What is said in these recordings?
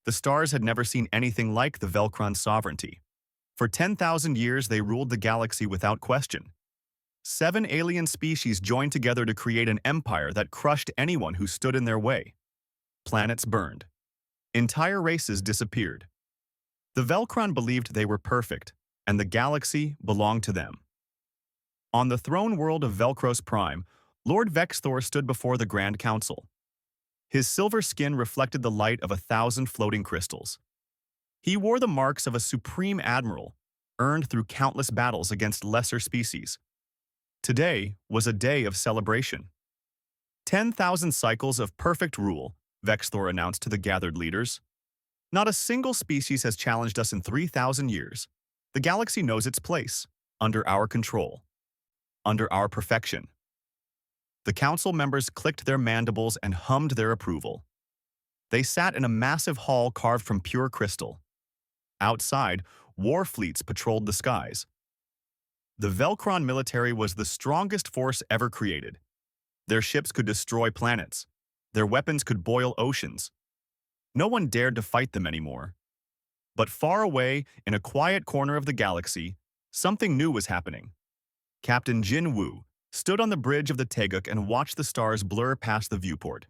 The stars had never seen anything like the Velcron's sovereignty. For 10,000 years, they ruled the galaxy without question. 7 alien species joined together to create an empire that crushed anyone who stood in their way. Planets burned. Entire races disappeared. The Velcron believed they were perfect, and the galaxy belonged to them. On the throne world of Velcros Prime, Lord Vexthor stood before the Grand Council. His silver skin reflected the light of 1,000 floating crystals. He wore the marks of a supreme admiral, earned through countless battles against lesser species. Today was a day of celebration. 10,000 cycles of perfect rule, Vexthor announced to the gathered leaders. Not a single species has challenged us in 3,000 years. The galaxy knows its place, under our control, under our perfection. The council members clicked their mandibles and hummed their approval. They sat in a massive hall carved from pure crystal. Outside, war fleets patrolled the skies. The Velcron military was the strongest force ever created. Their ships could destroy planets. Their weapons could boil oceans. No one dared to fight them anymore. But far away, in a quiet corner of the galaxy, something new was happening. Captain Jin Woo stood on the bridge of the Taeguk and watched the stars blur past the viewport.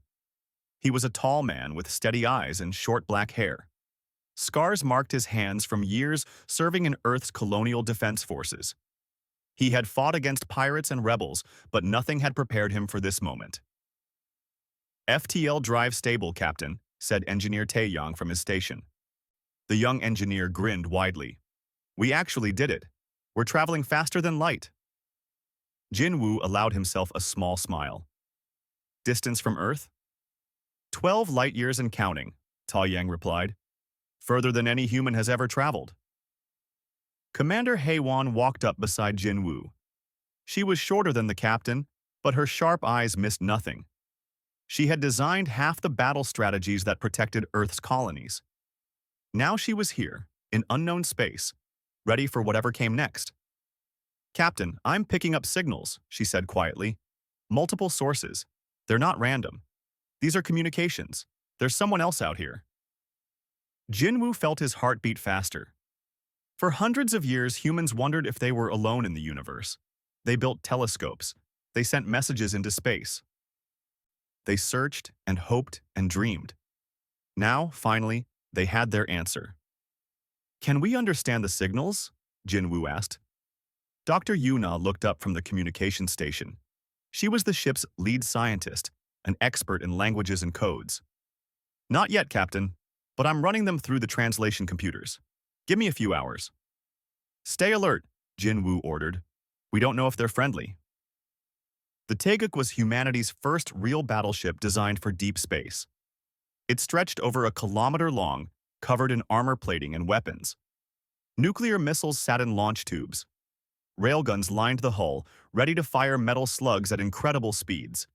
He was a tall man with steady eyes and short black hair. Scars marked his hands from years serving in Earth's colonial defense forces. He had fought against pirates and rebels, but nothing had prepared him for this moment. "FTL drive stable, Captain," said Engineer Taeyong from his station. The young engineer grinned widely. "We actually did it. We're traveling faster than light." Jin Woo allowed himself a small smile. "Distance from Earth?" 12 light years and counting, Taeyang replied. "Further than any human has ever traveled." Commander Haewon walked up beside Jin Woo. She was shorter than the captain, but her sharp eyes missed nothing. She had designed half the battle strategies that protected Earth's colonies. Now she was here, in unknown space, ready for whatever came next. "Captain, I'm picking up signals," she said quietly. "Multiple sources. They're not random. These are communications. There's someone else out here." Jinwoo felt his heart beat faster. For hundreds of years, humans wondered if they were alone in the universe. They built telescopes. They sent messages into space. They searched and hoped and dreamed. Now, finally, they had their answer. "Can we understand the signals?" Jinwoo asked. Dr. Yuna looked up from the communication station. She was the ship's lead scientist, an expert in languages and codes. "Not yet, Captain, but I'm running them through the translation computers. Give me a few hours." "Stay alert," Jinwoo ordered. "We don't know if they're friendly." The Taeguk was humanity's first real battleship designed for deep space. It stretched over a kilometer long, covered in armor plating and weapons. Nuclear missiles sat in launch tubes. Railguns lined the hull, ready to fire metal slugs at incredible speeds.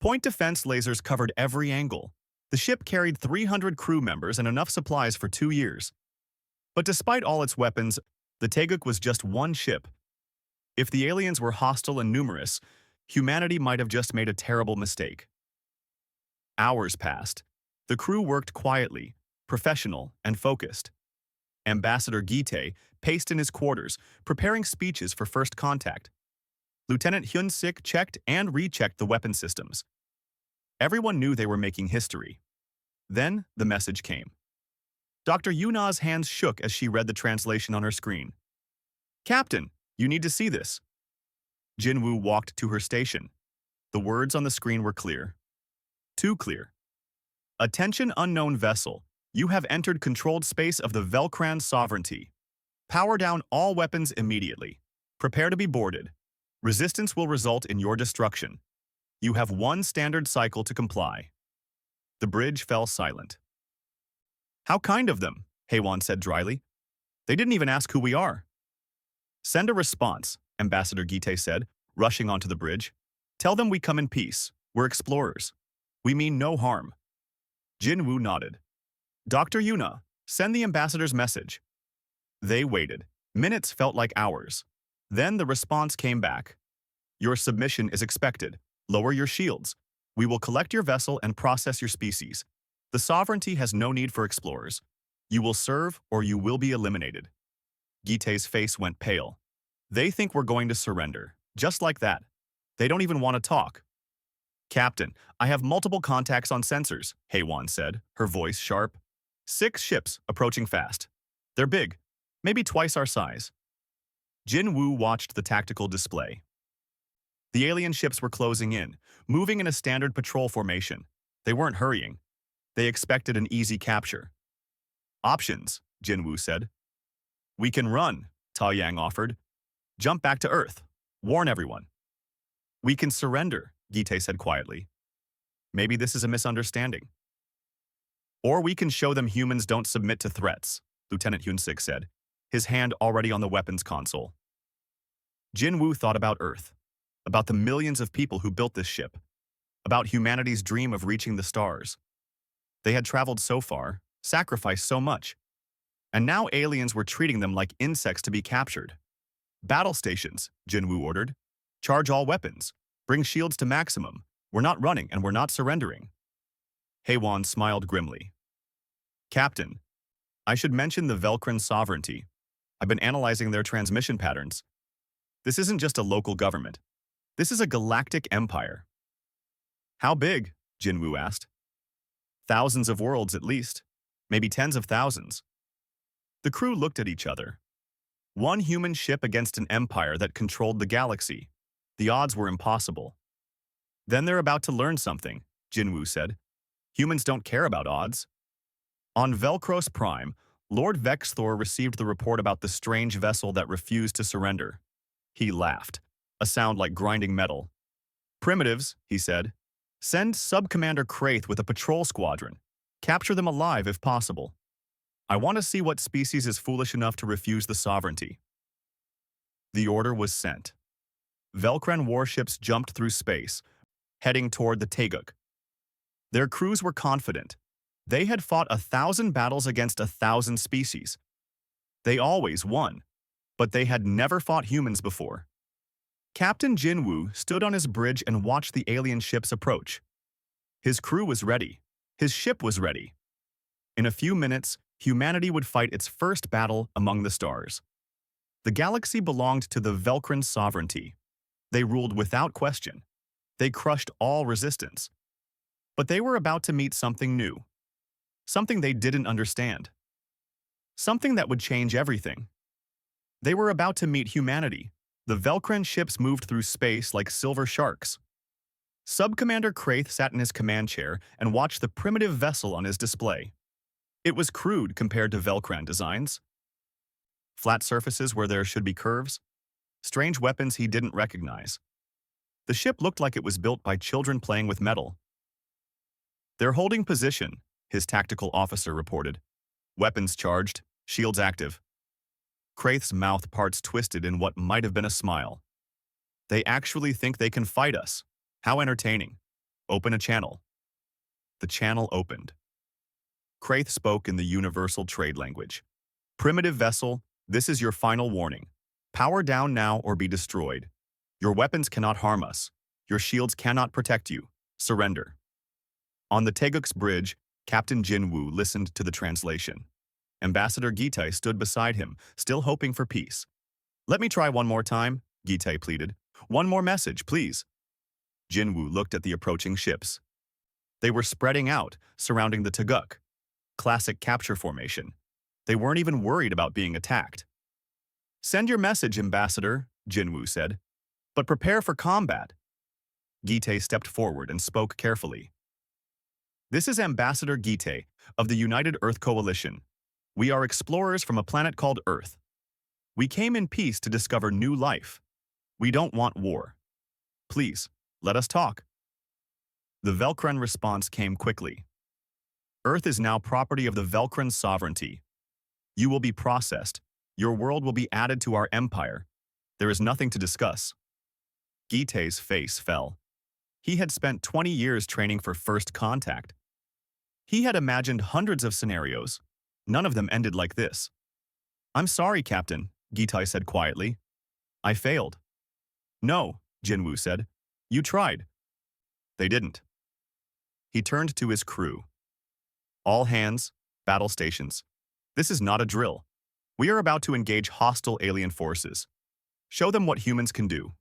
Point defense lasers covered every angle. The ship carried 300 crew members and enough supplies for 2 years. But despite all its weapons, the Taeguk was just one ship. If the aliens were hostile and numerous, humanity might have just made a terrible mistake. Hours passed. The crew worked quietly, professional, and focused. Ambassador Gite paced in his quarters, preparing speeches for first contact. Lieutenant Hyun-sik checked and rechecked the weapon systems. Everyone knew they were making history. Then the message came. Dr. Yuna's hands shook as she read the translation on her screen. "Captain, you need to see this." Jinwoo walked to her station. The words on the screen were clear. Too clear. "Attention, unknown vessel. You have entered controlled space of the Velcran sovereignty. Power down all weapons immediately. Prepare to be boarded. Resistance will result in your destruction. You have 1 standard cycle to comply." The bridge fell silent. "How kind of them," Haewon said dryly. "They didn't even ask who we are." "Send a response," Ambassador Gite said, rushing onto the bridge. "Tell them we come in peace. We're explorers. We mean no harm." Jinwoo nodded. "Dr. Yuna, send the ambassador's message." They waited. Minutes felt like hours. Then the response came back. "Your submission is expected. Lower your shields. We will collect your vessel and process your species. The sovereignty has no need for explorers. You will serve or you will be eliminated. Gite's face went pale. They think we're going to surrender. Just like that. They don't even want to talk. Captain, I have multiple contacts on sensors, Heywan said, her voice sharp. 6 ships approaching fast. They're big, maybe twice our size. Jin Woo watched the tactical display. The alien ships were closing in, moving in a standard patrol formation. They weren't hurrying. They expected an easy capture. Options, Jin Woo said. We can run, Ta Yang offered. Jump back to Earth. Warn everyone. We can surrender, Gite said quietly. Maybe this is a misunderstanding. Or we can show them humans don't submit to threats, Lieutenant Hyun-sik said, his hand already on the weapons console. Jin Woo thought about Earth, about the millions of people who built this ship, about humanity's dream of reaching the stars. They had traveled so far, sacrificed so much, and now aliens were treating them like insects to be captured. Battle stations, Jin Woo ordered. Charge all weapons. Bring shields to maximum. We're not running and we're not surrendering. Heywan smiled grimly. Captain, I should mention the Velcran sovereignty. I've been analyzing their transmission patterns. This isn't just a local government. This is a galactic empire. How big? Jin Woo asked. Thousands of worlds at least. Maybe tens of thousands. The crew looked at each other. One human ship against an empire that controlled the galaxy. The odds were impossible. Then they're about to learn something, Jin Woo said. Humans don't care about odds. On Velcros Prime, Lord Vexthor received the report about the strange vessel that refused to surrender. He laughed, a sound like grinding metal. Primitives, he said. Send Sub-Commander Kraith with a patrol squadron. Capture them alive if possible. I want to see what species is foolish enough to refuse the sovereignty. The order was sent. Velcran warships jumped through space, heading toward the Taeguk. Their crews were confident. They had fought 1,000 battles against 1,000 species. They always won, but they had never fought humans before. Captain Jin Woo stood on his bridge and watched the alien ships approach. His crew was ready. His ship was ready. In a few minutes, humanity would fight its first battle among the stars. The galaxy belonged to the Velcran sovereignty. They ruled without question. They crushed all resistance. But they were about to meet something new. Something they didn't understand. Something that would change everything. They were about to meet humanity. The Velcran ships moved through space like silver sharks. Sub-Commander Kraith sat in his command chair and watched the primitive vessel on his display. It was crude compared to Velcran designs. Flat surfaces where there should be curves. Strange weapons he didn't recognize. The ship looked like it was built by children playing with metal. They're holding position, his tactical officer reported. Weapons charged, shields active. Kraith's mouth parts twisted in what might have been a smile. They actually think they can fight us. How entertaining. Open a channel. The channel opened. Kraith spoke in the universal trade language. Primitive vessel, this is your final warning. Power down now or be destroyed. Your weapons cannot harm us. Your shields cannot protect you. Surrender. On the Taeguk's bridge, Captain Jin Woo listened to the translation. Ambassador Gite stood beside him, still hoping for peace. Let me try one more time, Gite pleaded. One more message, please. Jin Woo looked at the approaching ships. They were spreading out, surrounding the Taeguk. Classic capture formation. They weren't even worried about being attacked. Send your message, Ambassador, Jin Woo said. But prepare for combat. Gite stepped forward and spoke carefully. This is Ambassador Gite of the United Earth Coalition. We are explorers from a planet called Earth. We came in peace to discover new life. We don't want war. Please, let us talk. The Velcran response came quickly. Earth is now property of the Velcran sovereignty. You will be processed. Your world will be added to our empire. There is nothing to discuss. Gite's face fell. He had spent 20 years training for first contact. He had imagined hundreds of scenarios. None of them ended like this. I'm sorry, Captain, Gite said quietly. I failed. No, Jin Woo said. You tried. They didn't. He turned to his crew. All hands, battle stations. This is not a drill. We are about to engage hostile alien forces. Show them what humans can do.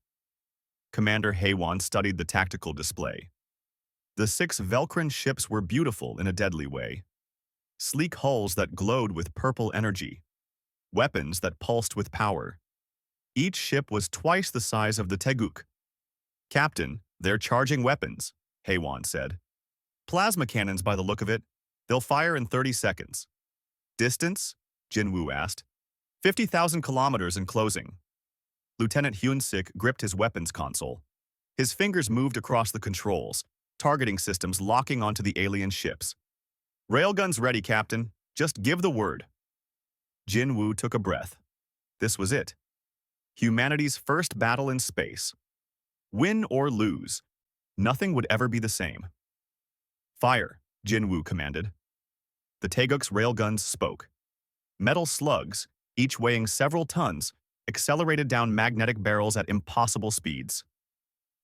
Commander Haywan studied the tactical display. The 6 Velcran ships were beautiful in a deadly way. Sleek hulls that glowed with purple energy. Weapons that pulsed with power. Each ship was twice the size of the Teguk. Captain, they're charging weapons, Haywan said. Plasma cannons by the look of it. They'll fire in 30 seconds. Distance? Jinwoo asked. 50,000 kilometers in closing. Lieutenant Hyun-sik gripped his weapons console. His fingers moved across the controls, targeting systems locking onto the alien ships. Railguns ready, Captain. Just give the word. Jinwoo took a breath. This was it. Humanity's first battle in space. Win or lose, nothing would ever be the same. Fire, Jinwoo commanded. The Teguk's railguns spoke. Metal slugs, each weighing several tons, accelerated down magnetic barrels at impossible speeds.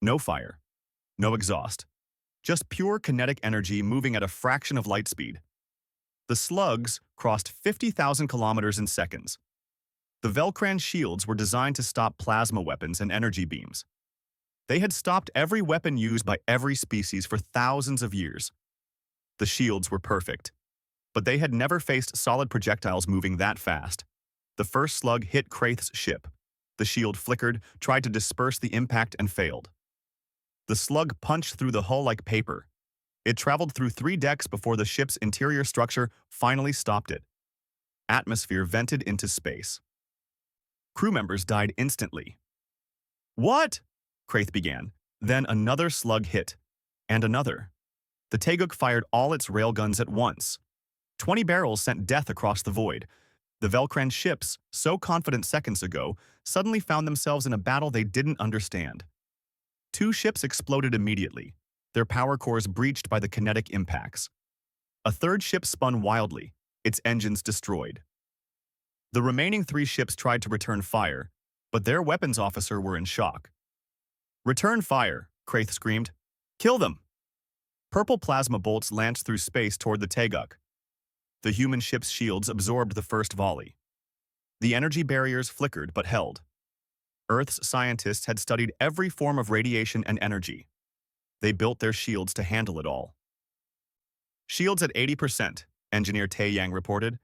No fire, no exhaust, just pure kinetic energy moving at a fraction of light speed. The slugs crossed 50,000 kilometers in seconds. The Velcran shields were designed to stop plasma weapons and energy beams. They had stopped every weapon used by every species for thousands of years. The shields were perfect, but they had never faced solid projectiles moving that fast. The first slug hit Kraith's ship. The shield flickered, tried to disperse the impact, and failed. The slug punched through the hull like paper. It traveled through 3 decks before the ship's interior structure finally stopped it. Atmosphere vented into space. Crew members died instantly. What? Kraith began. Then another slug hit. And another. The Teguk fired all its railguns at once. 20 barrels sent death across the void. The Velcran ships, so confident seconds ago, suddenly found themselves in a battle they didn't understand. 2 ships exploded immediately, their power cores breached by the kinetic impacts. A third ship spun wildly, its engines destroyed. The remaining 3 ships tried to return fire, but their weapons officer were in shock. Return fire, Kraith screamed. Kill them! Purple plasma bolts lanced through space toward the Teguk. The human ship's shields absorbed the first volley. The energy barriers flickered but held. Earth's scientists had studied every form of radiation and energy. They built their shields to handle it all. Shields at 80%, Engineer Tae-yang reported.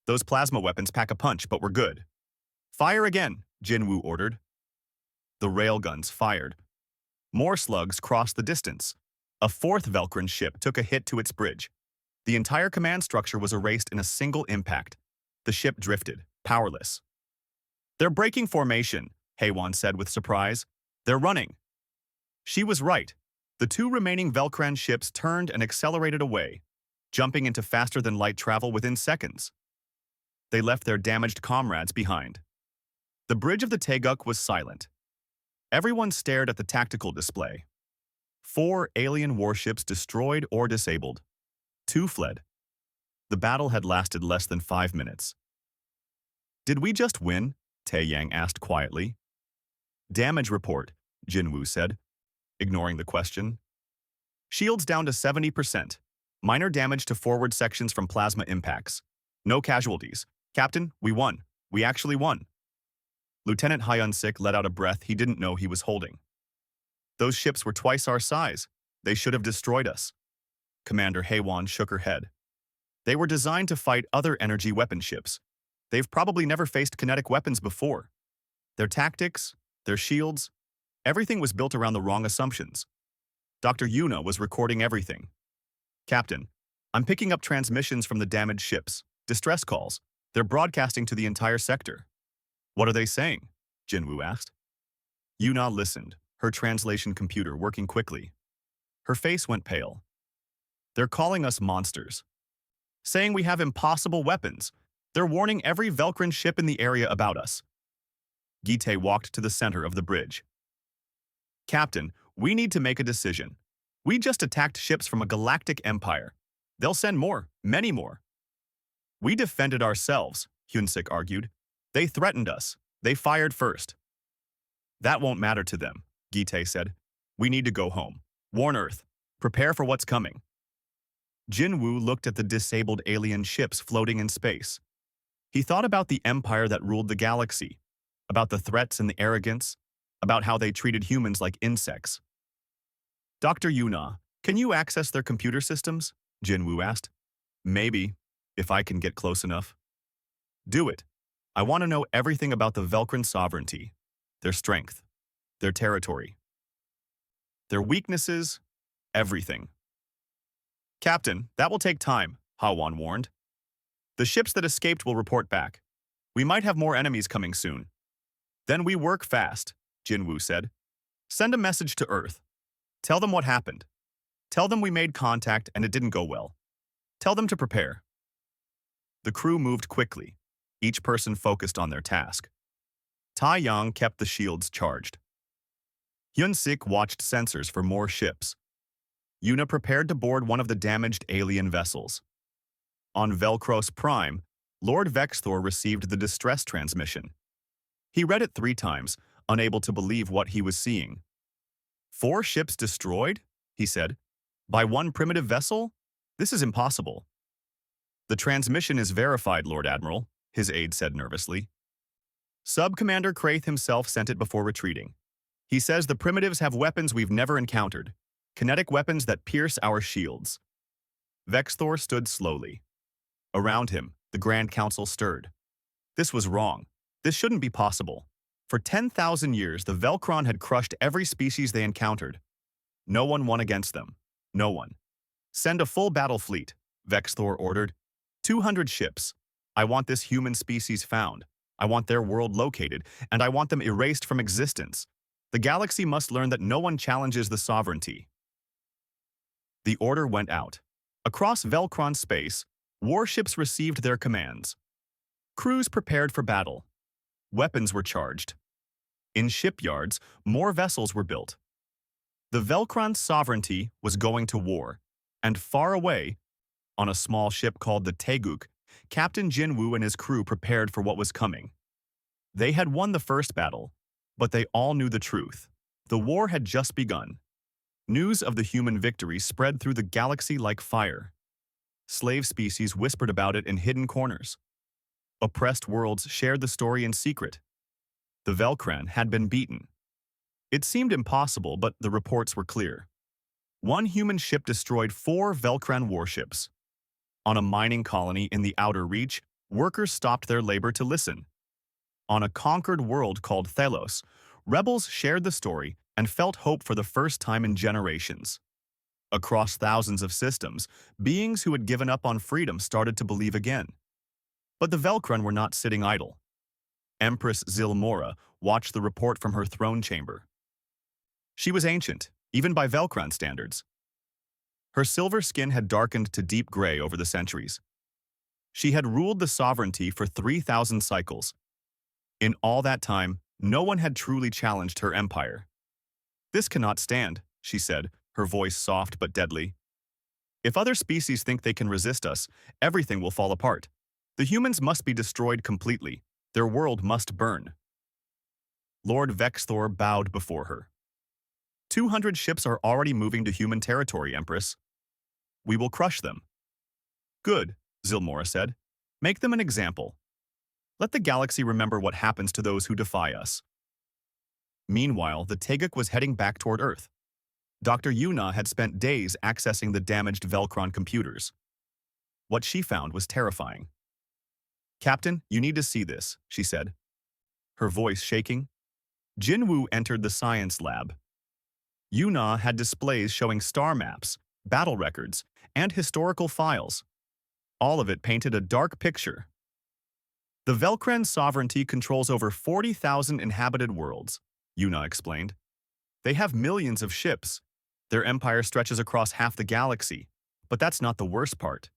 Those plasma weapons pack a punch, but we're good. Fire again, Jinwoo ordered. The railguns fired. More slugs crossed the distance. A 4th Velcran ship took a hit to its bridge. The entire command structure was erased in a single impact. The ship drifted, powerless. They're breaking formation, Haywan said with surprise. They're running. She was right. The 2 remaining Velcran ships turned and accelerated away, jumping into faster-than-light travel within seconds. They left their damaged comrades behind. The bridge of the Teguk was silent. Everyone stared at the tactical display. 4 alien warships destroyed or disabled. 2 fled. The battle had lasted less than 5 minutes. Did we just win? Tae-yang asked quietly. Damage report, Jinwoo said, ignoring the question. Shields down to 70%. Minor damage to forward sections from plasma impacts. No casualties. Captain, we won. We actually won. Lieutenant Hyun-sik let out a breath he didn't know he was holding. Those ships were twice our size. They should have destroyed us. Commander Haywan shook her head. They were designed to fight other energy weapon ships. They've probably never faced kinetic weapons before. Their tactics, their shields, everything was built around the wrong assumptions. Dr. Yuna was recording everything. Captain, I'm picking up transmissions from the damaged ships, distress calls. They're broadcasting to the entire sector. What are they saying? Jinwoo asked. Yuna listened, her translation computer working quickly. Her face went pale. They're calling us monsters. Saying we have impossible weapons. They're warning every Velcran ship in the area about us. Gite walked to the center of the bridge. Captain, we need to make a decision. We just attacked ships from a galactic empire. They'll send more, many more. We defended ourselves, Hyun-sik argued. They threatened us. They fired first. That won't matter to them, Gite said. We need to go home. Warn Earth. Prepare for what's coming. Jinwoo looked at the disabled alien ships floating in space. He thought about the empire that ruled the galaxy, about the threats and the arrogance, about how they treated humans like insects. Dr. Yuna, can you access their computer systems? Jinwoo asked. Maybe, if I can get close enough. Do it. I want to know everything about the Velcran sovereignty, their strength, their territory, their weaknesses, everything. Captain, that will take time, Hawan warned. The ships that escaped will report back. We might have more enemies coming soon. Then we work fast, Jinwoo said. Send a message to Earth. Tell them what happened. Tell them we made contact and it didn't go well. Tell them to prepare. The crew moved quickly, each person focused on their task. Taeyang kept the shields charged. Hyun-sik watched sensors for more ships. Yuna prepared to board one of the damaged alien vessels. On Velcros Prime, Lord Vexthor received the distress transmission. He read it 3 times, unable to believe what he was seeing. 4 ships destroyed? He said. By one primitive vessel? This is impossible. The transmission is verified, Lord Admiral, his aide said nervously. Sub-Commander Kraith himself sent it before retreating. He says the primitives have weapons we've never encountered, kinetic weapons that pierce our shields. Vexthor stood slowly. Around him, the Grand Council stirred. This was wrong. This shouldn't be possible. For 10,000 years, the Velcron had crushed every species they encountered. No one won against them. No one. Send a full battle fleet, Vexthor ordered. 200 ships. I want this human species found. I want their world located, and I want them erased from existence. The galaxy must learn that no one challenges the sovereignty. The order went out. Across Velcron space, warships received their commands. Crews prepared for battle. Weapons were charged. In shipyards, more vessels were built. The Velcron sovereignty was going to war, and far away, on a small ship called the Taeguk, Captain Jinwoo and his crew prepared for what was coming. They had won the first battle, but they all knew the truth. The war had just begun. News of the human victory spread through the galaxy like fire. Slave species whispered about it in hidden corners. Oppressed worlds shared the story in secret. The Velcran had been beaten. It seemed impossible, but the reports were clear. One human ship destroyed 4 Velcran warships. On a mining colony in the outer reach, workers stopped their labor to listen. On a conquered world called Thelos, rebels shared the story and felt hope for the first time in generations. Across thousands of systems, beings who had given up on freedom started to believe again. But the Velcran were not sitting idle. Empress Zilmora watched the report from her throne chamber. She was ancient, even by Velcran standards. Her silver skin had darkened to deep gray over the centuries. She had ruled the sovereignty for 3,000 cycles. In all that time, no one had truly challenged her empire. This cannot stand, she said, her voice soft but deadly. If other species think they can resist us, everything will fall apart. The humans must be destroyed completely. Their world must burn. Lord Vexthor bowed before her. 200 ships are already moving to human territory, Empress. We will crush them. Good, Zilmora said. Make them an example. Let the galaxy remember what happens to those who defy us. Meanwhile, the Taeguk was heading back toward Earth. Dr. Yuna had spent days accessing the damaged Velcron computers. What she found was terrifying. Captain, you need to see this, she said. Her voice shaking. Jinwoo entered the science lab. Yuna had displays showing star maps, battle records, and historical files. All of it painted a dark picture. The Velcran sovereignty controls over 40,000 inhabited worlds, Yuna explained. They have millions of ships. Their empire stretches across half the galaxy, but that's not the worst part.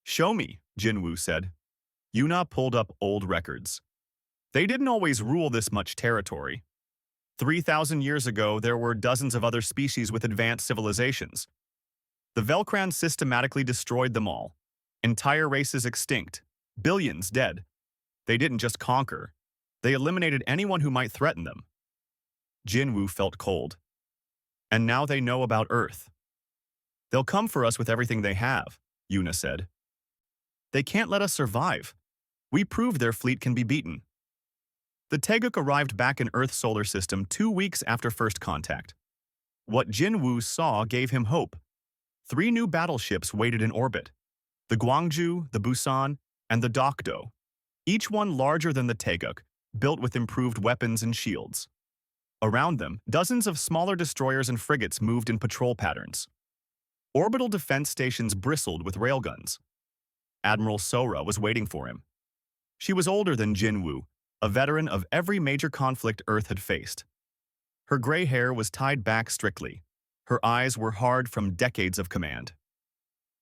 Show me, Jinwoo said. Yuna pulled up old records. They didn't always rule this much territory. 3,000 years ago, there were dozens of other species with advanced civilizations. The Velcran systematically destroyed them all. Entire races extinct, billions dead. They didn't just conquer. They eliminated anyone who might threaten them. Jinwoo felt cold. And now they know about Earth. They'll come for us with everything they have, Yuna said. They can't let us survive. We proved their fleet can be beaten. The Taeguk arrived back in Earth's solar system 2 weeks after first contact. What Jinwoo saw gave him hope. 3 new battleships waited in orbit. The Gwangju, the Busan, and the Dokdo. Each one larger than the Taeguk, built with improved weapons and shields. Around them, dozens of smaller destroyers and frigates moved in patrol patterns. Orbital defense stations bristled with railguns. Admiral Sora was waiting for him. She was older than Jinwoo, a veteran of every major conflict Earth had faced. Her gray hair was tied back strictly. Her eyes were hard from decades of command.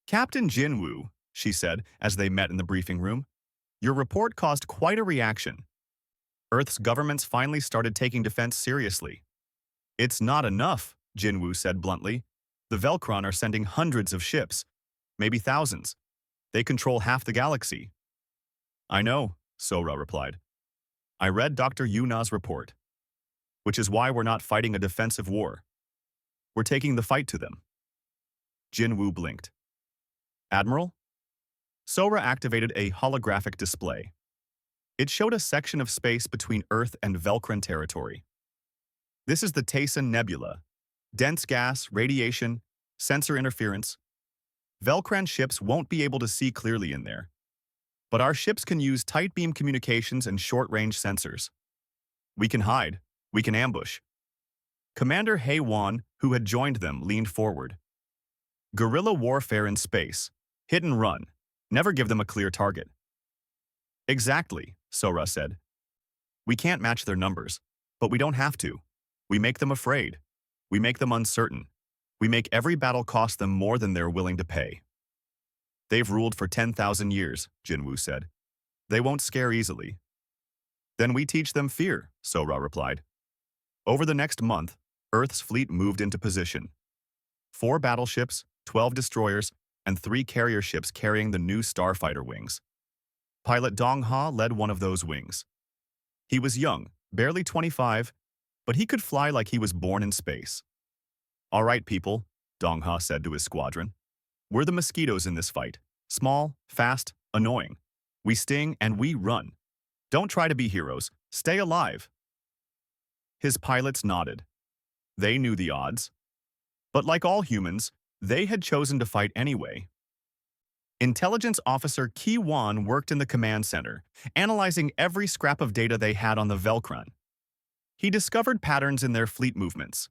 Captain Jinwoo, she said as they met in the briefing room, your report caused quite a reaction. Earth's governments finally started taking defense seriously. It's not enough, Jinwoo said bluntly. The Velcron are sending hundreds of ships, maybe thousands. They control half the galaxy. I know, Sora replied. I read Dr. Yuna's report, which is why we're not fighting a defensive war. We're taking the fight to them. Jinwoo blinked. Admiral? Sora activated a holographic display. It showed a section of space between Earth and Velcron territory. This is the Tayson Nebula. Dense gas, radiation, sensor interference. Velcron ships won't be able to see clearly in there. But our ships can use tight beam communications and short-range sensors. We can hide. We can ambush. Commander Haewon, who had joined them, leaned forward. Guerrilla warfare in space. Hit and run. Never give them a clear target. Exactly, Sora said. We can't match their numbers, but we don't have to. We make them afraid. We make them uncertain. We make every battle cost them more than they're willing to pay. They've ruled for 10,000 years, Jinwoo said. They won't scare easily. Then we teach them fear, Sora replied. Over the next month, Earth's fleet moved into position. 4 battleships, 12 destroyers, and 3 carrier ships carrying the new starfighter wings. Pilot Dong Ha led one of those wings. He was young, barely 25, but he could fly like he was born in space. All right, people, Dong Ha said to his squadron. We're the mosquitoes in this fight. Small, fast, annoying. We sting and we run. Don't try to be heroes. Stay alive. His pilots nodded. They knew the odds. But like all humans, they had chosen to fight anyway. Intelligence Officer Ki Wan worked in the command center, analyzing every scrap of data they had on the Velcron. He discovered patterns in their fleet movements,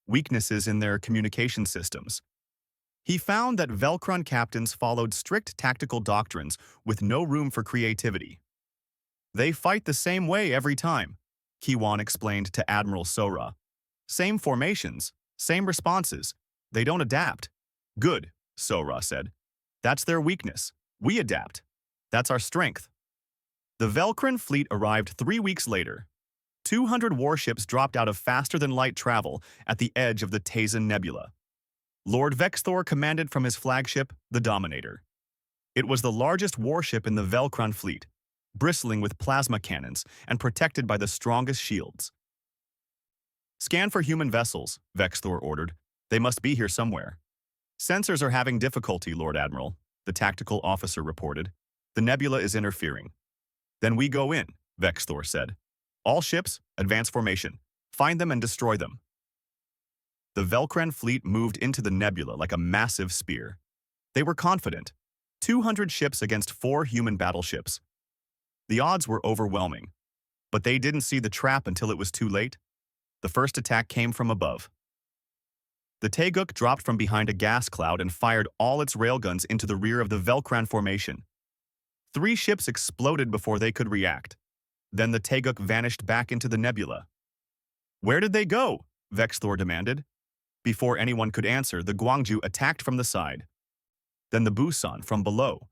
weaknesses in their communication systems. He found that Velcron captains followed strict tactical doctrines with no room for creativity. They fight the same way every time, Ki Wan explained to Admiral Sora. Same formations, same responses. They don't adapt. Good, Sora said. That's their weakness. We adapt. That's our strength. The Velcron fleet arrived 3 weeks later. 200 warships dropped out of faster-than-light travel at the edge of the Tayson Nebula. Lord Vexthor commanded from his flagship, the Dominator. It was the largest warship in the Velcron fleet, bristling with plasma cannons and protected by the strongest shields. Scan for human vessels, Vexthor ordered. They must be here somewhere. Sensors are having difficulty, Lord Admiral, the tactical officer reported. The nebula is interfering. Then we go in, Vexthor said. All ships, advance formation. Find them and destroy them. The Velcron fleet moved into the nebula like a massive spear. They were confident. 200 ships against 4 human battleships. The odds were overwhelming. But they didn't see the trap until it was too late. The first attack came from above. The Taeguk dropped from behind a gas cloud and fired all its railguns into the rear of the Velcron formation. 3 ships exploded before they could react. Then the Taeguk vanished back into the nebula. Where did they go? Vexthor demanded. Before anyone could answer, the Gwangju attacked from the side. Then the Busan from below.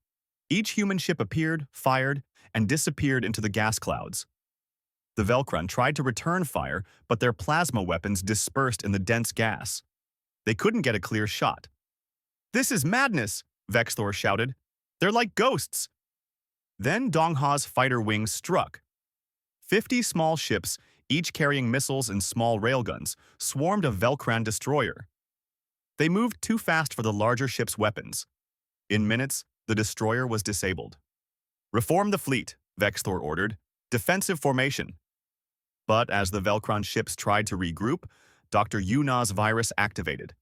Each human ship appeared, fired, and disappeared into the gas clouds. The Velcron tried to return fire, but their plasma weapons dispersed in the dense gas. They couldn't get a clear shot. This is madness, Vexthor shouted. They're like ghosts. Then Dong Ha's fighter wings struck. 50 small ships, each carrying missiles and small railguns, swarmed a Velcron destroyer. They moved too fast for the larger ship's weapons. In minutes, the destroyer was disabled. "Reform the fleet," Vexthor ordered. "Defensive formation." But as the Velcron ships tried to regroup, Dr. Yuna's virus activated.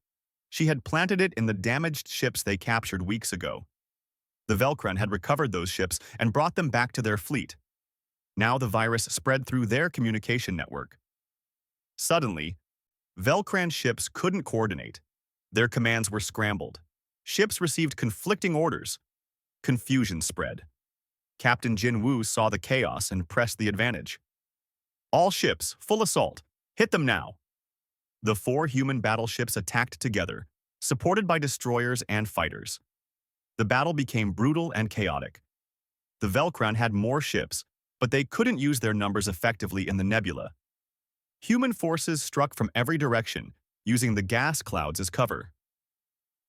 She had planted it in the damaged ships they captured weeks ago. The Velcron had recovered those ships and brought them back to their fleet. Now the virus spread through their communication network. Suddenly, Velcran ships couldn't coordinate. Their commands were scrambled. Ships received conflicting orders. Confusion spread. Captain Jin Woo saw the chaos and pressed the advantage. "All ships, full assault. Hit them now." The 4 human battleships attacked together, supported by destroyers and fighters. The battle became brutal and chaotic. The Velcron had more ships, but they couldn't use their numbers effectively in the nebula. Human forces struck from every direction, using the gas clouds as cover.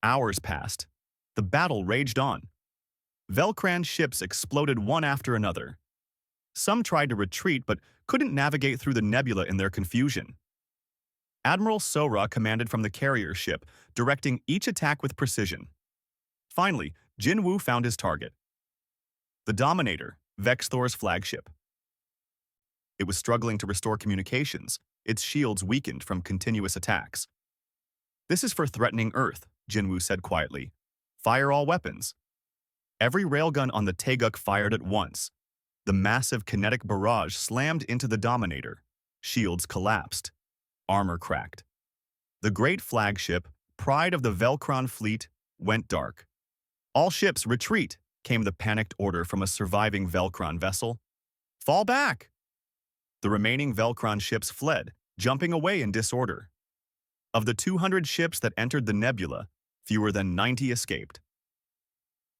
Hours passed. The battle raged on. Velcran ships exploded one after another. Some tried to retreat but couldn't navigate through the nebula in their confusion. Admiral Sora commanded from the carrier ship, directing each attack with precision. Finally, Jin Woo found his target. The Dominator, Vexthor's flagship. It was struggling to restore communications, its shields weakened from continuous attacks. "This is for threatening Earth," Jin Woo said quietly. "Fire all weapons." Every railgun on the Taeguk fired at once. The massive kinetic barrage slammed into the Dominator. Shields collapsed. Armor cracked. The great flagship, pride of the Velcron fleet, went dark. "All ships, retreat," came the panicked order from a surviving Velcron vessel. "Fall back!" The remaining Velcron ships fled, jumping away in disorder. Of the 200 ships that entered the nebula, fewer than 90 escaped.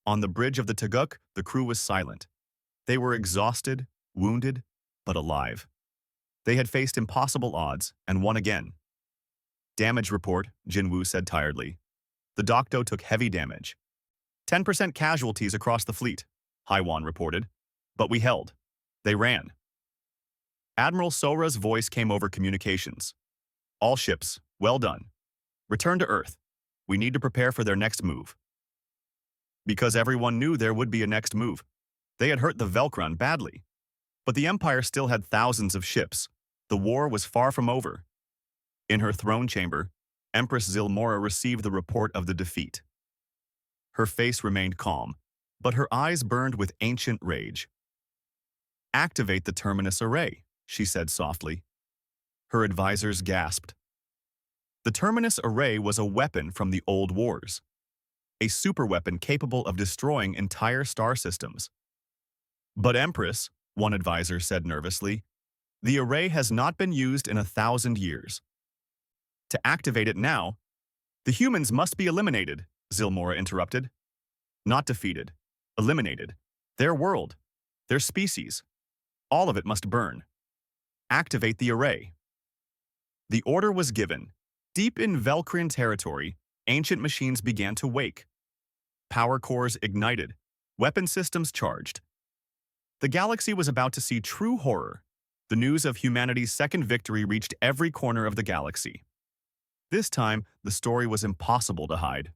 On the bridge of the Taeguk, the crew was silent. They were exhausted, wounded, but alive. They had faced impossible odds and won again. "Damage report," Jin Woo said tiredly. "The Docto took heavy damage. 10% casualties across the fleet," Haiwan reported. "But we held. They ran." Admiral Sora's voice came over communications. "All ships, well done. Return to Earth. We need to prepare for their next move." Because everyone knew there would be a next move. They had hurt the Velcron badly. But the Empire still had thousands of ships. The war was far from over. In her throne chamber, Empress Zilmora received the report of the defeat. Her face remained calm, but her eyes burned with ancient rage. "Activate the Terminus Array," she said softly. Her advisors gasped. The Terminus Array was a weapon from the old wars. A superweapon capable of destroying entire star systems. "But Empress," one advisor said nervously, "the array has not been used in 1,000 years. To activate it now, the humans must be eliminated," Zilmora interrupted. "Not defeated. Eliminated. Their world. Their species. All of it must burn. Activate the array." The order was given. Deep in Velcran territory, ancient machines began to wake. Power cores ignited. Weapon systems charged. The galaxy was about to see true horror. The news of humanity's second victory reached every corner of the galaxy. This time, the story was impossible to hide.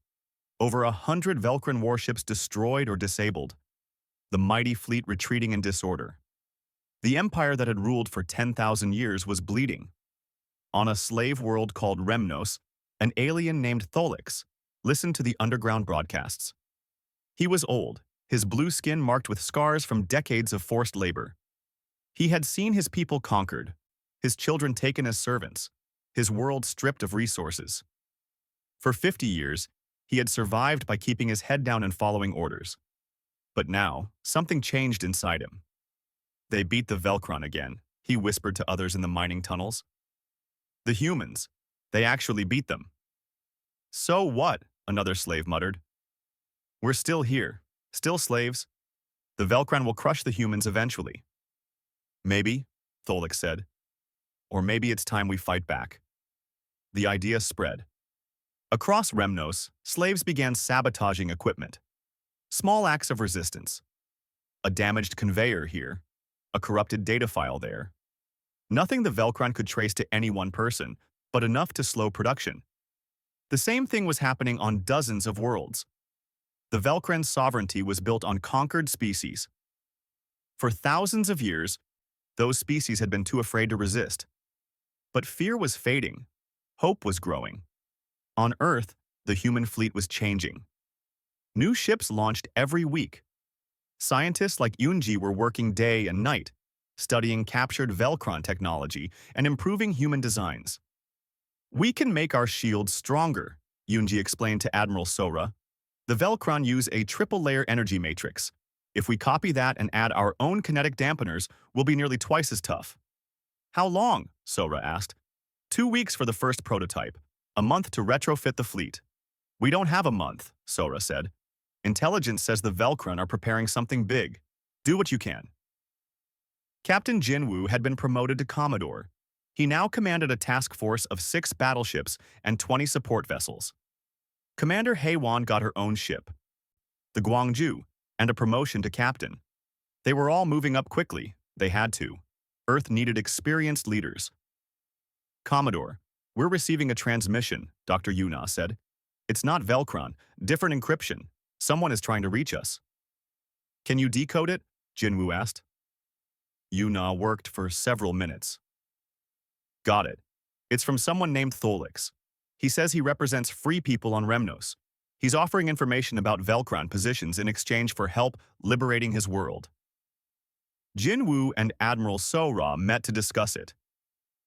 Over 100 Velcran warships destroyed or disabled. The mighty fleet retreating in disorder. The empire that had ruled for 10,000 years was bleeding. On a slave world called Remnos, an alien named Tholix listened to the underground broadcasts. He was old, his blue skin marked with scars from decades of forced labor. He had seen his people conquered, his children taken as servants, his world stripped of resources. For 50 years, he had survived by keeping his head down and following orders. But now, something changed inside him. "They beat the Velcron again," he whispered to others in the mining tunnels. "The humans. They actually beat them." "So what?" another slave muttered. "We're still here, still slaves. The Velcron will crush the humans eventually." "Maybe," Tholix said. "Or maybe it's time we fight back." The idea spread. Across Remnos, slaves began sabotaging equipment. Small acts of resistance. A damaged conveyor here, a corrupted data file there. Nothing the Velcron could trace to any one person, but enough to slow production. The same thing was happening on dozens of worlds. The Velcran sovereignty was built on conquered species. For thousands of years, those species had been too afraid to resist. But fear was fading. Hope was growing. On Earth, the human fleet was changing. New ships launched every week. Scientists like Yunji were working day and night, studying captured Velcron technology and improving human designs. "We can make our shields stronger," Yunji explained to Admiral Sora. "The Velcron use a triple-layer energy matrix. If we copy that and add our own kinetic dampeners, we'll be nearly twice as tough." "How long?" Sora asked. 2 weeks for the first prototype, a month to retrofit the fleet." "We don't have a month," Sora said. "Intelligence says the Velcron are preparing something big. Do what you can." Captain Jinwoo had been promoted to Commodore. He now commanded a task force of 6 battleships and 20 support vessels. Commander Haewon got her own ship, the Gwangju, and a promotion to captain. They were all moving up quickly. They had to. Earth needed experienced leaders. "Commodore, we're receiving a transmission," Dr. Yuna said. "It's not Velcron, different encryption. Someone is trying to reach us." "Can you decode it?" Jinwoo asked. Yuna worked for several minutes. "Got it. It's from someone named Tholix. He says he represents free people on Remnos. He's offering information about Velcron positions in exchange for help liberating his world." Jinwoo and Admiral Sora met to discuss it.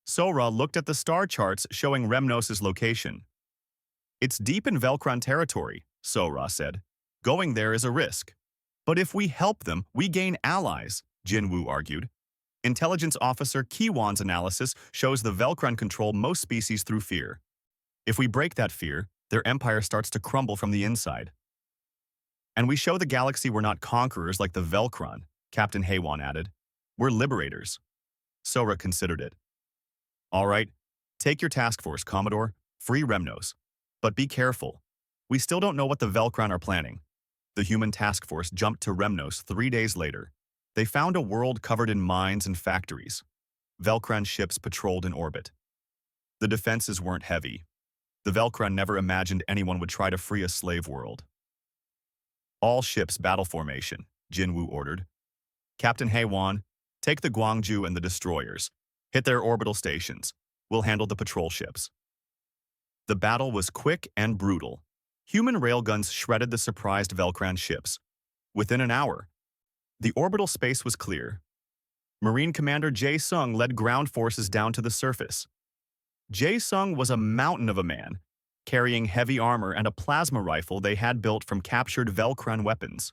Sora looked at the star charts showing Remnos' location. "It's deep in Velcron territory," Sora said. "Going there is a risk. But if we help them, we gain allies," Jinwoo argued. Intelligence Officer Kiwan's analysis shows the Velcron control most species through fear. If we break that fear, their empire starts to crumble from the inside. "And we show the galaxy we're not conquerors like the Velcron," Captain Haewon added. "We're liberators." Sora considered it. "All right, take your task force, Commodore. Free Remnos. But be careful. We still don't know what the Velcron are planning." The human task force jumped to Remnos 3 days later. They found a world covered in mines and factories. Velcron ships patrolled in orbit. The defenses weren't heavy. The Velcron never imagined anyone would try to free a slave world. "All ships battle formation," Jinwoo ordered. "Captain Haewon, take the Gwangju and the destroyers. Hit their orbital stations. We'll handle the patrol ships." The battle was quick and brutal. Human railguns shredded the surprised Velcron ships. Within an hour, the orbital space was clear. Marine Commander Jae-sung led ground forces down to the surface. Jae-sung was a mountain of a man, carrying heavy armor and a plasma rifle they had built from captured Velcron weapons.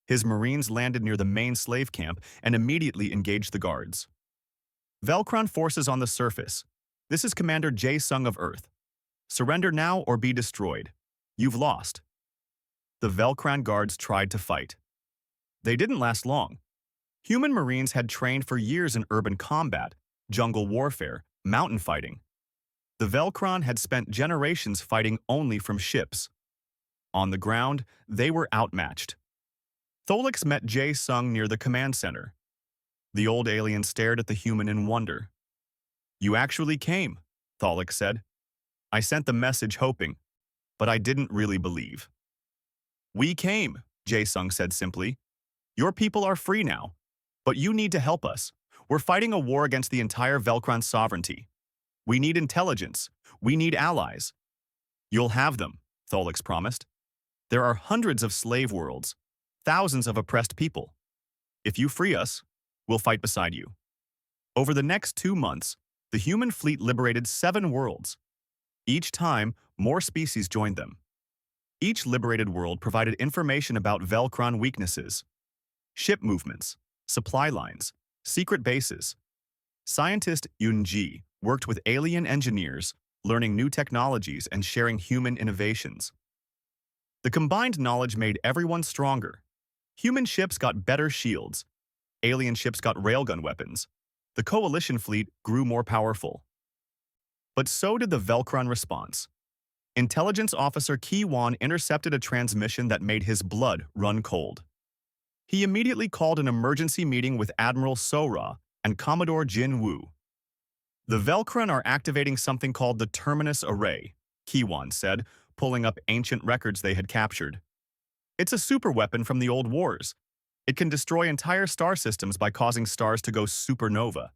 His Marines landed near the main slave camp and immediately engaged the guards. "Velcron forces on the surface. This is Commander Jae-sung of Earth. Surrender now or be destroyed. You've lost." The Velcron guards tried to fight. They didn't last long. Human Marines had trained for years in urban combat, jungle warfare, mountain fighting. The Velcron had spent generations fighting only from ships. On the ground, they were outmatched. Tholix met Jae-sung near the command center. The old alien stared at the human in wonder. "You actually came," Tholix said. "I sent the message hoping, but I didn't really believe." "We came," Jae-sung said simply. "Your people are free now, but you need to help us. We're fighting a war against the entire Velcron sovereignty. We need intelligence. We need allies." "You'll have them," Tholix promised. "There are hundreds of slave worlds, thousands of oppressed people. If you free us, we'll fight beside you." Over the next 2 months, the human fleet liberated 7 worlds. Each time, more species joined them. Each liberated world provided information about Velcron weaknesses, ship movements, supply lines, secret bases. Scientist Yunji worked with alien engineers, learning new technologies and sharing human innovations. The combined knowledge made everyone stronger. Human ships got better shields. Alien ships got railgun weapons. The coalition fleet grew more powerful. But so did the Velcron response. Intelligence Officer Ki-wan intercepted a transmission that made his blood run cold. He immediately called an emergency meeting with Admiral Sora and Commodore Jinwoo. "The Velcron are activating something called the Terminus Array," Kiwan said, pulling up ancient records they had captured. It's a superweapon from the old wars. It can destroy entire star systems by causing stars to go supernova.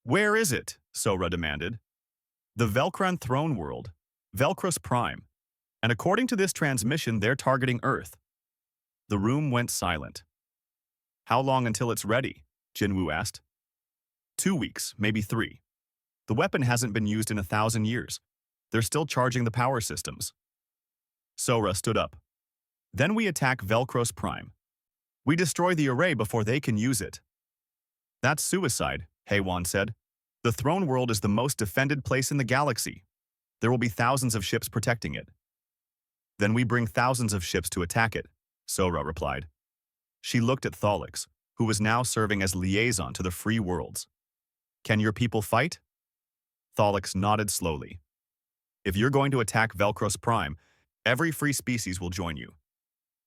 Where is it? Sora demanded. The Velcron throne world, Velcros Prime. And according to this transmission, they're targeting Earth. The room went silent. How long until it's ready? Jinwoo asked. 2 weeks, maybe 3. The weapon hasn't been used in 1,000 years. They're still charging the power systems. Sora stood up. Then we attack Velcros Prime. We destroy the array before they can use it. That's suicide, Heywan said. The throne world is the most defended place in the galaxy. There will be thousands of ships protecting it. Then we bring thousands of ships to attack it, Sora replied. She looked at Thalix, who was now serving as liaison to the free worlds. Can your people fight? Thalix nodded slowly. If you're going to attack Velcros Prime, every free species will join you.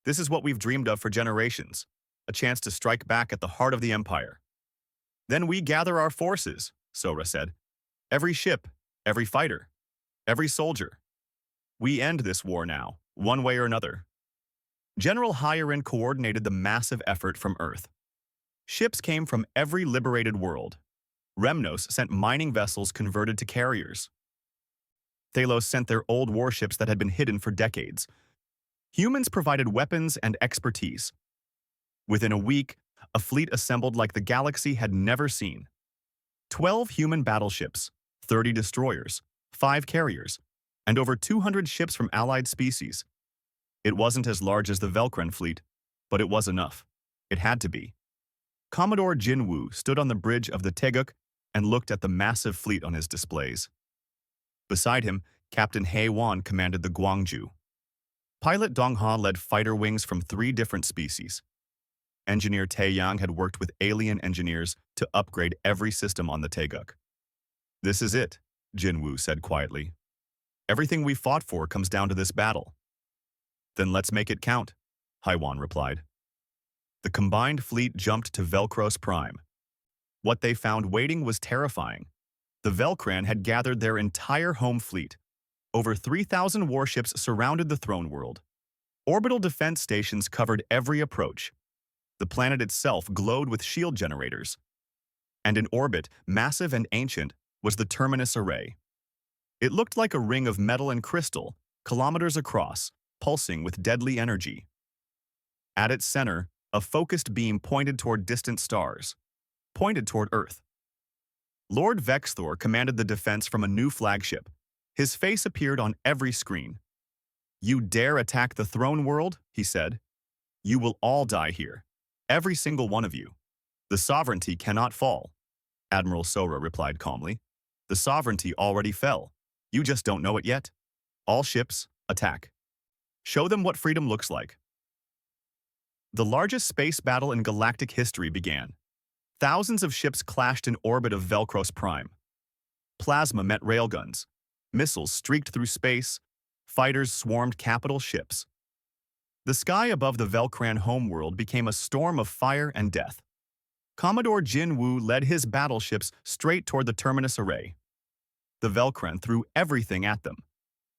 This is what we've dreamed of for generations, a chance to strike back at the heart of the Empire. Then we gather our forces, Sora said. Every ship, every fighter, every soldier. We end this war now, one way or another. General Hyarin coordinated the massive effort from Earth. Ships came from every liberated world. Remnos sent mining vessels converted to carriers. Thalos sent their old warships that had been hidden for decades. Humans provided weapons and expertise. Within a week, a fleet assembled like the galaxy had never seen. 12 human battleships, 30 destroyers, 5 carriers, and over 200 ships from allied species. It wasn't as large as the Velcron fleet, but it was enough. It had to be. Commodore Jinwoo stood on the bridge of the Teguk and looked at the massive fleet on his displays. Beside him, Captain Heywan commanded the Guangzhou. Pilot Dongha led fighter wings from 3 different species. Engineer Taeyang had worked with alien engineers to upgrade every system on the Teguk. This is it, Jinwoo said quietly. Everything we fought for comes down to this battle. Then let's make it count, Haiwan replied. The combined fleet jumped to Velcros Prime. What they found waiting was terrifying. The Velcran had gathered their entire home fleet. Over 3,000 warships surrounded the throne world. Orbital defense stations covered every approach. The planet itself glowed with shield generators. And in orbit, massive and ancient, was the Terminus Array. It looked like a ring of metal and crystal, kilometers across, pulsing with deadly energy. At its center, a focused beam pointed toward distant stars, pointed toward Earth. Lord Vexthor commanded the defense from a new flagship. His face appeared on every screen. You dare attack the throne world, he said. You will all die here. Every single one of you. The sovereignty cannot fall. Admiral Sora replied calmly. The sovereignty already fell. You just don't know it yet. All ships, attack. Show them what freedom looks like. The largest space battle in galactic history began. Thousands of ships clashed in orbit of Velcros Prime. Plasma met railguns. Missiles streaked through space. Fighters swarmed capital ships. The sky above the Velcran homeworld became a storm of fire and death. Commodore Jinwoo led his battleships straight toward the Terminus Array. The Velcran threw everything at them.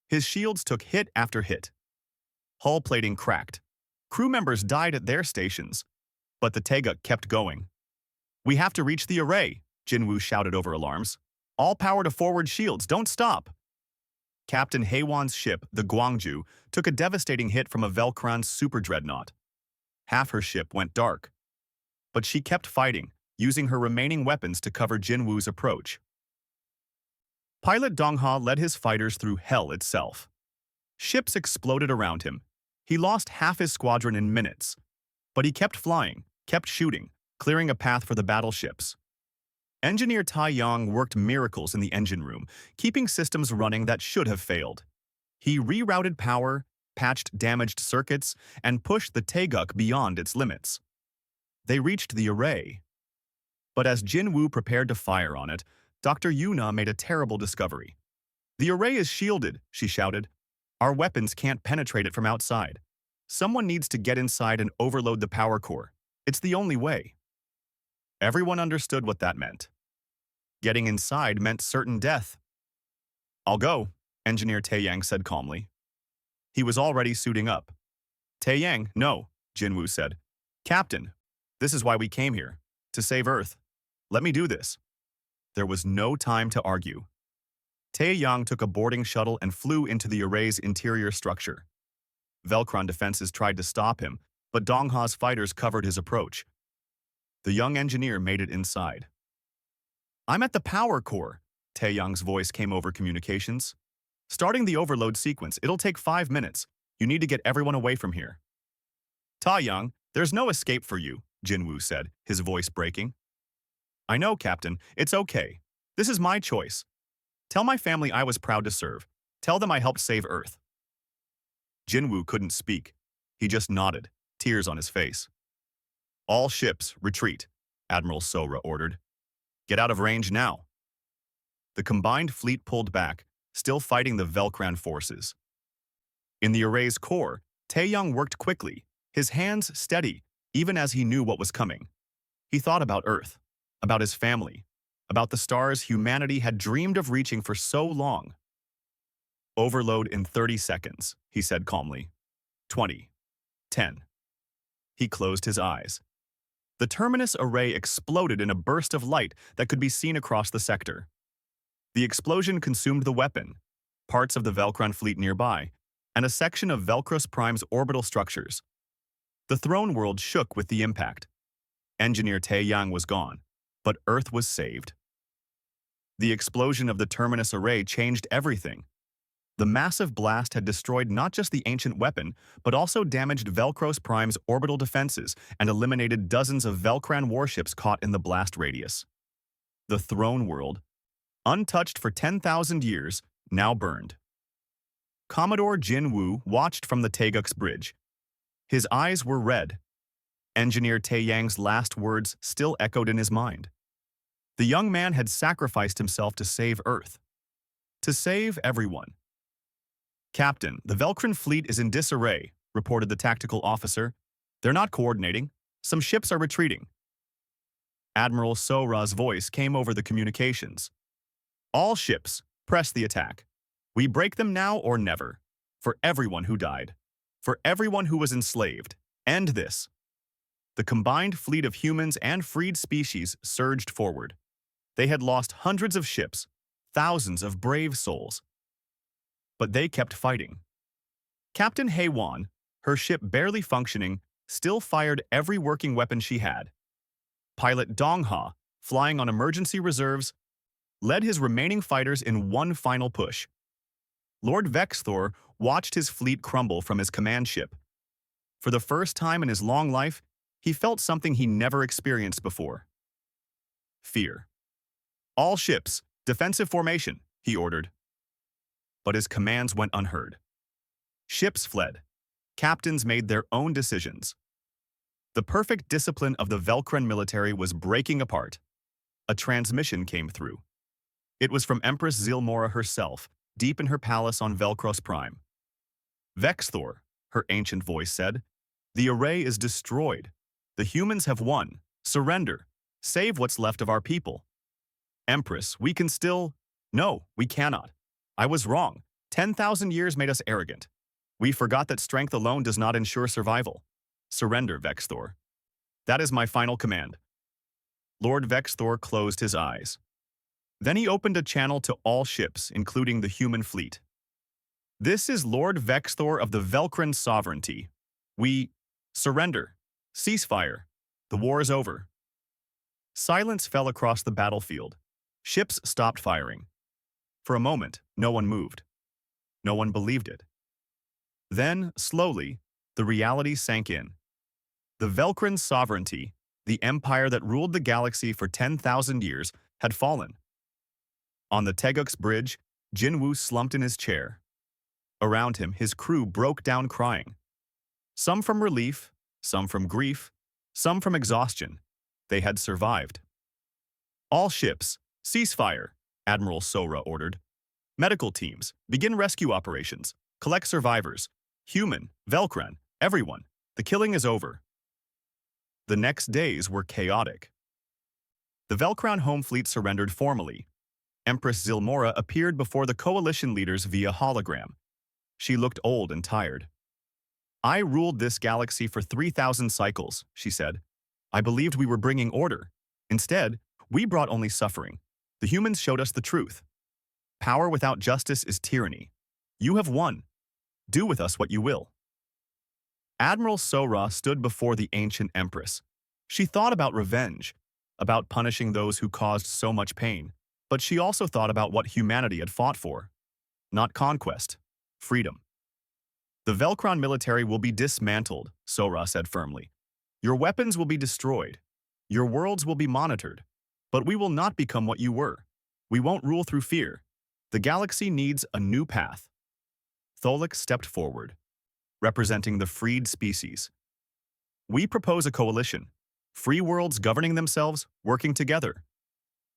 His shields took hit after hit. Hull plating cracked. Crew members died at their stations. But the Teguk kept going. We have to reach the array, Jinwoo shouted over alarms. All power to forward shields, don't stop. Captain Heywan's ship, the Guangzhou, took a devastating hit from a Velcron super dreadnought. Half her ship went dark. But she kept fighting, using her remaining weapons to cover Jinwoo's approach. Pilot Dongha led his fighters through hell itself. Ships exploded around him. He lost half his squadron in minutes. But he kept flying, kept shooting, clearing a path for the battleships. Engineer Taeyang worked miracles in the engine room, keeping systems running that should have failed. He rerouted power, patched damaged circuits, and pushed the Teguk beyond its limits. They reached the array. But as Jinwoo prepared to fire on it, Dr. Yuna made a terrible discovery. The array is shielded, she shouted. Our weapons can't penetrate it from outside. Someone needs to get inside and overload the power core. It's the only way. Everyone understood what that meant. Getting inside meant certain death. I'll go, Engineer Taeyang said calmly. He was already suiting up. Taeyang, no, Jinwoo said. Captain, this is why we came here. To save Earth. Let me do this. There was no time to argue. Taeyang took a boarding shuttle and flew into the array's interior structure. Velcron defenses tried to stop him, but Dongha's fighters covered his approach. The young engineer made it inside. I'm at the power core, Taeyang's voice came over communications. Starting the overload sequence, it'll take 5 minutes. You need to get everyone away from here. Taeyang, there's no escape for you, Jinwoo said, his voice breaking. I know, Captain. It's okay. This is my choice. Tell my family I was proud to serve. Tell them I helped save Earth. Jinwoo couldn't speak. He just nodded, tears on his face. All ships, retreat, Admiral Sora ordered. Get out of range now. The combined fleet pulled back, still fighting the Velcran forces. In the array's core, Taeyang worked quickly, his hands steady, even as he knew what was coming. He thought about Earth, about his family, about the stars humanity had dreamed of reaching for so long. Overload in 30 seconds, he said calmly. 20. 10. He closed his eyes. The terminus array exploded in a burst of light that could be seen across the sector. The explosion consumed the weapon, parts of the Velcron fleet nearby, and a section of Velcros Prime's orbital structures. The throne world shook with the impact. Engineer Taeyang was gone, but Earth was saved. The explosion of the terminus array changed everything. The massive blast had destroyed not just the ancient weapon, but also damaged Velcros Prime's orbital defenses and eliminated dozens of Velcran warships caught in the blast radius. The throne world, untouched for 10,000 years, now burned. Commodore Jinwoo watched from the Taeguk's bridge. His eyes were red. Engineer Taeyang's last words still echoed in his mind. The young man had sacrificed himself to save Earth. To save everyone. Captain, the Velcran fleet is in disarray, reported the tactical officer. They're not coordinating. Some ships are retreating. Admiral Sora's voice came over the communications. All ships, press the attack. We break them now or never. For everyone who died. For everyone who was enslaved. End this. The combined fleet of humans and freed species surged forward. They had lost hundreds of ships, thousands of brave souls. But they kept fighting. Captain Haewon, her ship barely functioning, still fired every working weapon she had. Pilot Dongha, flying on emergency reserves, led his remaining fighters in one final push. Lord Vexthor watched his fleet crumble from his command ship. For the first time in his long life, he felt something he never experienced before. Fear. All ships, defensive formation, he ordered. But his commands went unheard. Ships fled. Captains made their own decisions. The perfect discipline of the Velcran military was breaking apart. A transmission came through. It was from Empress Zilmora herself, deep in her palace on Velcros Prime. Vexthor, her ancient voice said, the array is destroyed. The humans have won. Surrender. Save what's left of our people. Empress, we can still... No, we cannot. I was wrong. 10,000 years made us arrogant. We forgot that strength alone does not ensure survival. Surrender, Vexthor. That is my final command. Lord Vexthor closed his eyes. Then he opened a channel to all ships, including the human fleet. This is Lord Vexthor of the Velcran sovereignty. We... Surrender. Ceasefire. The war is over. Silence fell across the battlefield. Ships stopped firing. For a moment, no one moved. No one believed it. Then, slowly, the reality sank in. The Velcran sovereignty, the empire that ruled the galaxy for 10,000 years, had fallen. On the Taeguk's bridge, Jinwoo slumped in his chair. Around him, his crew broke down crying. Some from relief, some from grief, some from exhaustion. They had survived. All ships, cease fire, Admiral Sora ordered. Medical teams, begin rescue operations. Collect survivors. Human, Velcran, everyone. The killing is over. The next days were chaotic. The Velcran home fleet surrendered formally. Empress Zilmora appeared before the coalition leaders via hologram. She looked old and tired. "I ruled this galaxy for 3,000 cycles," she said. "I believed we were bringing order. Instead, we brought only suffering. The humans showed us the truth. Power without justice is tyranny. You have won. Do with us what you will." Admiral Sora stood before the ancient empress. She thought about revenge, about punishing those who caused so much pain, but she also thought about what humanity had fought for. Not conquest, freedom. "The Velcron military will be dismantled," Sora said firmly. "Your weapons will be destroyed. Your worlds will be monitored. But we will not become what you were. We won't rule through fear. The galaxy needs a new path." Tholek stepped forward, representing the freed species. "We propose a coalition, free worlds governing themselves, working together,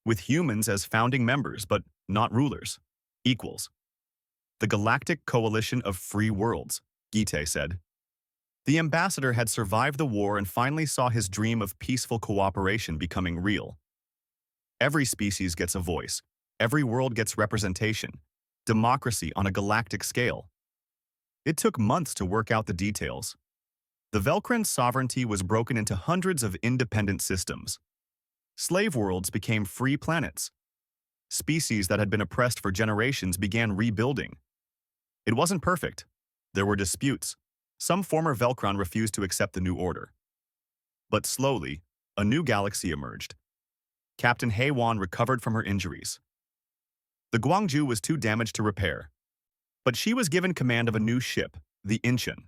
with humans as founding members, but not rulers, equals. The Galactic Coalition of Free Worlds," Gite said. The ambassador had survived the war and finally saw his dream of peaceful cooperation becoming real. Every species gets a voice. Every world gets representation. Democracy on a galactic scale. It took months to work out the details. The Velcron sovereignty was broken into hundreds of independent systems. Slave worlds became free planets. Species that had been oppressed for generations began rebuilding. It wasn't perfect. There were disputes. Some former Velcron refused to accept the new order. But slowly, a new galaxy emerged. Captain Heiwan recovered from her injuries. The Guangzhou was too damaged to repair. But she was given command of a new ship, the Incheon.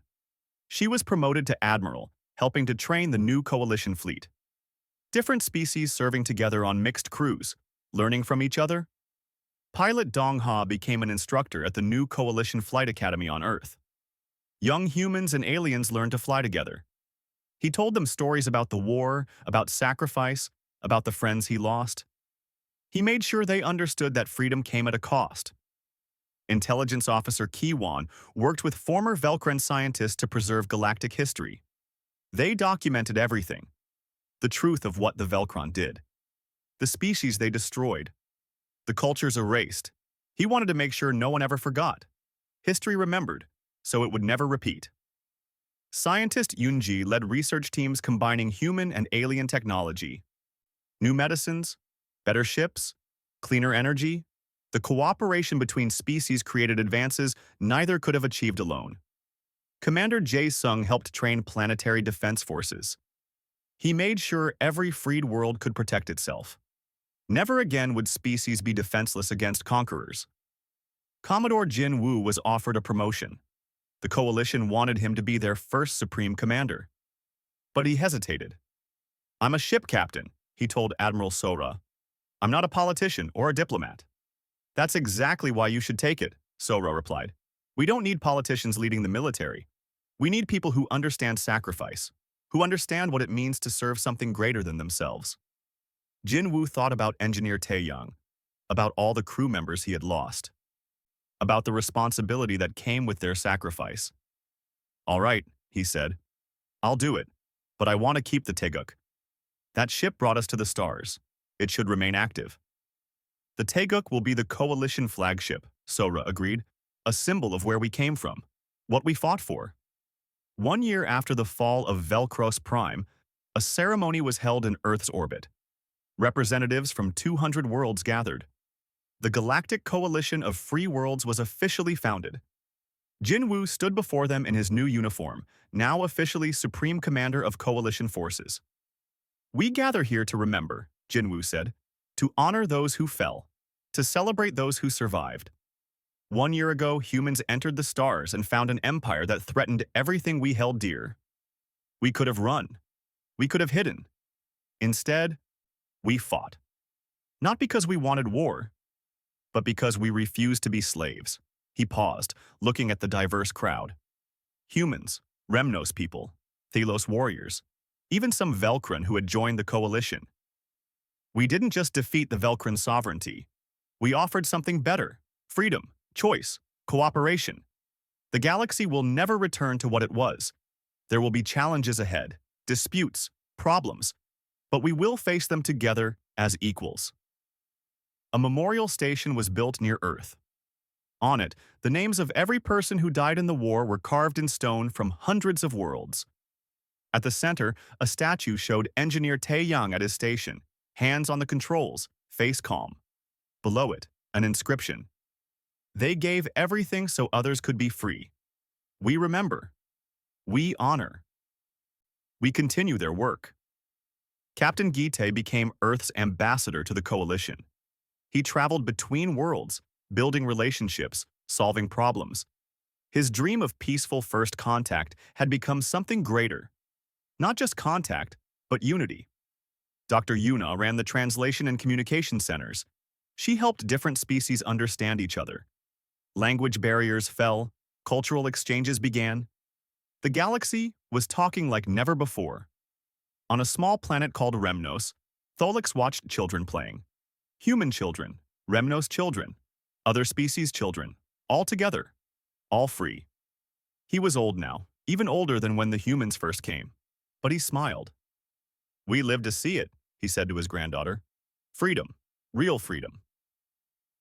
She was promoted to admiral, helping to train the new coalition fleet. Different species serving together on mixed crews, learning from each other. Pilot Dong Ha became an instructor at the new coalition flight academy on Earth. Young humans and aliens learned to fly together. He told them stories about the war, about sacrifice, about the friends he lost. He made sure they understood that freedom came at a cost. Intelligence Officer Kiwan worked with former Velcron scientists to preserve galactic history. They documented everything. The truth of what the Velcron did. The species they destroyed. The cultures erased. He wanted to make sure no one ever forgot. History remembered, so it would never repeat. Scientist Yunji led research teams combining human and alien technology. New medicines, better ships, cleaner energy. The cooperation between species created advances neither could have achieved alone. Commander Jae Sung helped train planetary defense forces. He made sure every freed world could protect itself. Never again would species be defenseless against conquerors. Commodore Jin Woo was offered a promotion. The coalition wanted him to be their first supreme commander. But he hesitated. "I'm a ship captain," he told Admiral Sora. "I'm not a politician or a diplomat." "That's exactly why you should take it," Sora replied. "We don't need politicians leading the military. We need people who understand sacrifice, who understand what it means to serve something greater than themselves." Jin Woo thought about Engineer Taeyang, about all the crew members he had lost, about the responsibility that came with their sacrifice. "All right," he said. "I'll do it, but I want to keep the Taeguk. That ship brought us to the stars. It should remain active." "The Taeguk will be the coalition flagship," Sora agreed, "a symbol of where we came from, what we fought for." 1 year after the fall of Velcros Prime, a ceremony was held in Earth's orbit. Representatives from 200 worlds gathered. The Galactic Coalition of Free Worlds was officially founded. Jin Woo stood before them in his new uniform, now officially Supreme Commander of Coalition Forces. "We gather here to remember," Jin Woo said, "to honor those who fell, to celebrate those who survived. 1 year ago, humans entered the stars and found an empire that threatened everything we held dear. We could have run. We could have hidden. Instead, we fought. Not because we wanted war, but because we refused to be slaves." He paused, looking at the diverse crowd. Humans, Remnos people, Thelos warriors, even some Velcron who had joined the coalition. "We didn't just defeat the Velcron sovereignty. We offered something better: freedom, choice, cooperation. The galaxy will never return to what it was. There will be challenges ahead, disputes, problems, but we will face them together as equals." A memorial station was built near Earth. On it, the names of every person who died in the war were carved in stone from hundreds of worlds. At the center, a statue showed Engineer Tae Young at his station, hands on the controls, face calm. Below it, an inscription. They gave everything so others could be free. We remember. We honor. We continue their work. Captain Gite became Earth's ambassador to the coalition. He traveled between worlds, building relationships, solving problems. His dream of peaceful first contact had become something greater. Not just contact, but unity. Dr. Yuna ran the translation and communication centers. She helped different species understand each other. Language barriers fell, cultural exchanges began. The galaxy was talking like never before. On a small planet called Remnos, Tholix watched children playing. Human children, Remnos children, other species children, all together, all free. He was old now, even older than when the humans first came, but he smiled. We lived to see it, he said to his granddaughter. Freedom, real freedom.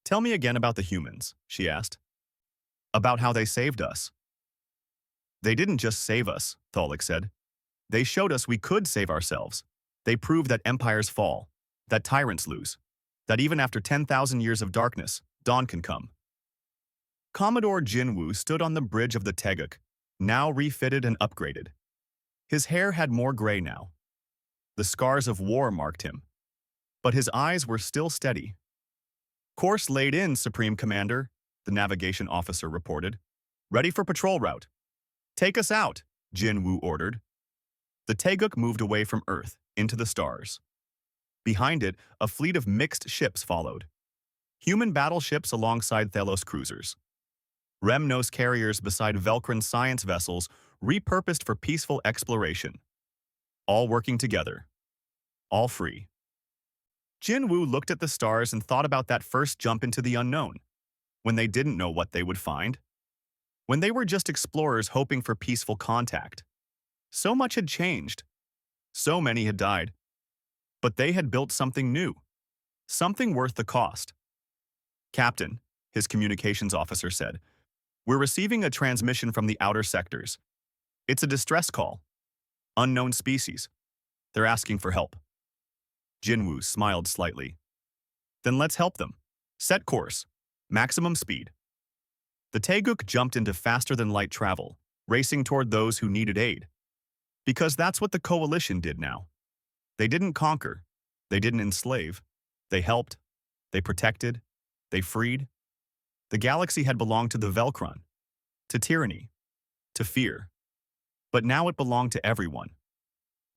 Tell me again about the humans, she asked. About how they saved us. They didn't just save us, Tholix said. They showed us we could save ourselves. They proved that empires fall, that tyrants lose, that even after 10,000 years of darkness, dawn can come. Commodore Jinwoo stood on the bridge of the Teguk, now refitted and upgraded. His hair had more gray now. The scars of war marked him, but his eyes were still steady. Course laid in, Supreme Commander, the navigation officer reported. Ready for patrol route. Take us out, Jinwoo ordered. The Teguk moved away from Earth, into the stars. Behind it, a fleet of mixed ships followed. Human battleships alongside Thelos cruisers. Remnos carriers beside Velcran science vessels repurposed for peaceful exploration. All working together. All free. Jinwoo looked at the stars and thought about that first jump into the unknown, when they didn't know what they would find. When they were just explorers hoping for peaceful contact. So much had changed. So many had died. But they had built something new. Something worth the cost. Captain, his communications officer said, we're receiving a transmission from the outer sectors. It's a distress call. Unknown species. They're asking for help. Jinwoo smiled slightly. Then let's help them. Set course. Maximum speed. The Teguk jumped into faster-than-light travel, racing toward those who needed aid. Because that's what the coalition did now. They didn't conquer. They didn't enslave. They helped. They protected. They freed. The galaxy had belonged to the Velcron, to tyranny, to fear. But now it belonged to everyone.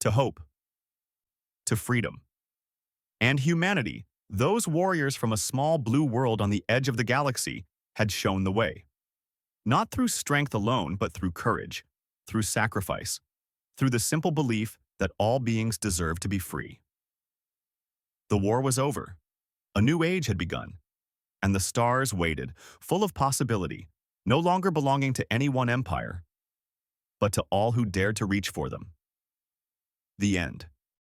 To hope. To freedom. And humanity, those warriors from a small blue world on the edge of the galaxy, had shown the way. Not through strength alone, but through courage, through sacrifice, through the simple belief that all beings deserve to be free. The war was over. A new age had begun. And the stars waited, full of possibility, no longer belonging to any one empire, but to all who dared to reach for them. The end.